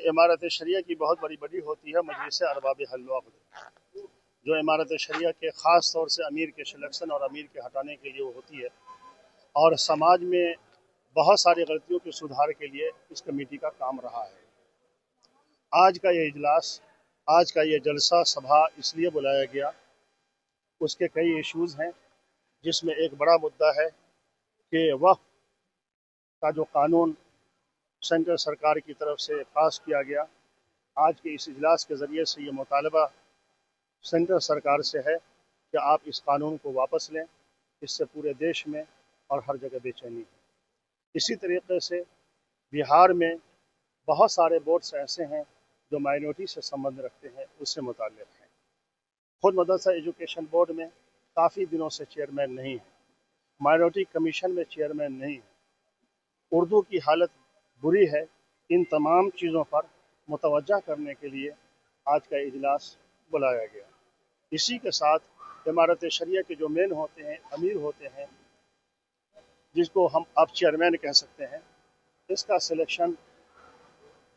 इमारत शरिया की बहुत बड़ी होती है मजलिस अरबाब हल वक़्त, जो इमारत शरिया के ख़ास तौर से अमीर के सिलेक्शन और अमीर के हटाने के लिए होती है, और समाज में बहुत सारी गलतियों के सुधार के लिए इस कमेटी का काम रहा है। आज का ये इजलास, आज का ये जलसा सभा इसलिए बुलाया गया, उसके कई इश्यूज़ हैं, जिसमें एक बड़ा मुद्दा है कि वक्फ का जो कानून सेंट्रल सरकार की तरफ से पास किया गया, आज के इस इजलास के ज़रिए से ये मुतालबा सेंट्रल सरकार से है कि आप इस कानून को वापस लें। इससे पूरे देश में और हर जगह बेचैनी है। इसी तरीके से बिहार में बहुत सारे बोर्ड्स ऐसे हैं जो माइनॉरिटी से संबंध रखते हैं, उससे मुताल्लिक़ हैं। खुद मदरसा एजुकेशन बोर्ड में काफ़ी दिनों से चेयरमैन नहीं है, माइनॉरिटी कमीशन में चेयरमैन नहीं है, उर्दू की हालत बुरी है। इन तमाम चीज़ों पर मुतवज्जा करने के लिए आज का इजलास बुलाया गया। इसी के साथ इमारत शरिया के जो मेन होते हैं, अमीर होते हैं, जिसको हम अब चेयरमैन कह सकते हैं, इसका सिलेक्शन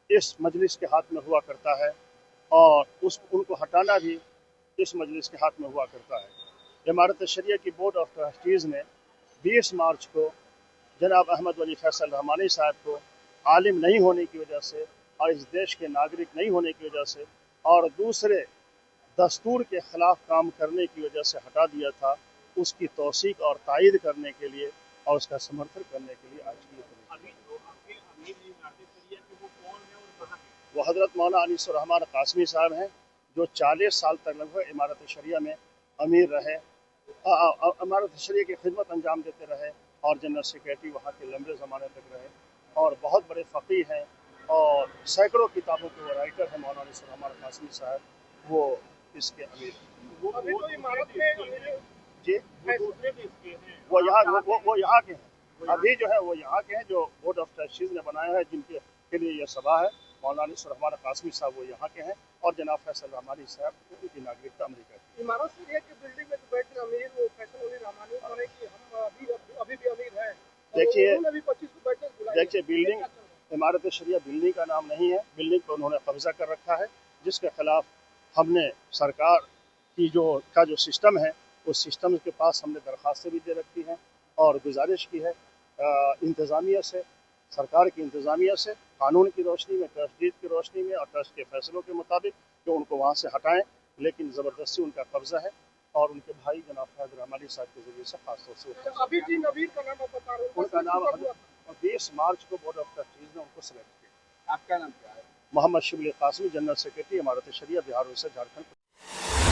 इस मजलिस के हाथ में हुआ करता है और उनको हटाना भी इस मजलिस के हाथ में हुआ करता है। इमारत शरिया की बोर्ड ऑफ ट्रस्टीज़ ने 20 मार्च को जनाब अहमद वली फैसल रहमानी साहब को आलिम नहीं होने की वजह से और इस देश के नागरिक नहीं होने की वजह से और दूसरे दस्तूर के ख़िलाफ़ काम करने की वजह से हटा दिया था। उसकी तौसीक और तायीद करने के लिए और उसका समर्थन करने के लिए आज की वो हज़रत मौलाना अनीसुर रहमान कासमी साहब हैं, जो 40 साल तक लगभग इमारत शरिया में अमीर रहे, इमारत शरिया की खिदमत अंजाम देते रहे और जनरल सेक्रेटरी वहाँ के लंबे ज़माने तक रहे और बहुत बड़े फ़क़ीह हैं और सैकड़ों किताबों के वो राइटर हैं। मौलाना अनीसुर रहमान कासमी साहब वो इसके अमीर जी, वो यहाँ के हैं। अभी जो है वो यहाँ के हैं, जो बोर्ड ऑफ ट्रस्टीज़ ने बनाया है, जिनके के लिए यह सभा है। मौलाना अनीसुर रहमान कासमी साहब वो यहाँ के हैं और जनाब फैसल रहमानी साहब उनकी नागरिकता अमेरिका की। इमारत शरिया की बिल्डिंग में जो बैठे अमीर वो फैसल अली रहमानी कह कि हम अभी भी अमीर हैं। देखिए बिल्डिंग, इमारत शरिया बिल्डिंग का नाम नहीं है। बिल्डिंग पर उन्होंने कब्जा कर रखा है, जिसके खिलाफ हमने सरकार की जो सिस्टम है, उस सिस्टम के पास हमने दरख्वास्तें भी दे रखी हैं और गुजारिश की है इंतज़ामिया से, सरकार की इंतज़ामिया से, कानून की रोशनी में, ट्रस्टीज़ की रोशनी में और ट्रस्ट के फैसलों के मुताबिक जो उनको वहाँ से हटाएं, लेकिन ज़बरदस्ती उनका कब्जा है और उनके भाई जनाब फैज़ल रहमानी साहब के ज़रिए से खास तौर से उनका नाम 20 मार्च को बोर्ड ऑफ ट्रस्टीज़ ने उनको सेलेक्ट किया। आपका नाम क्या है? मोहम्मद शिबली कासमी, जनरल सेक्रेटरी इमारत शरिया बिहार से झारखंड।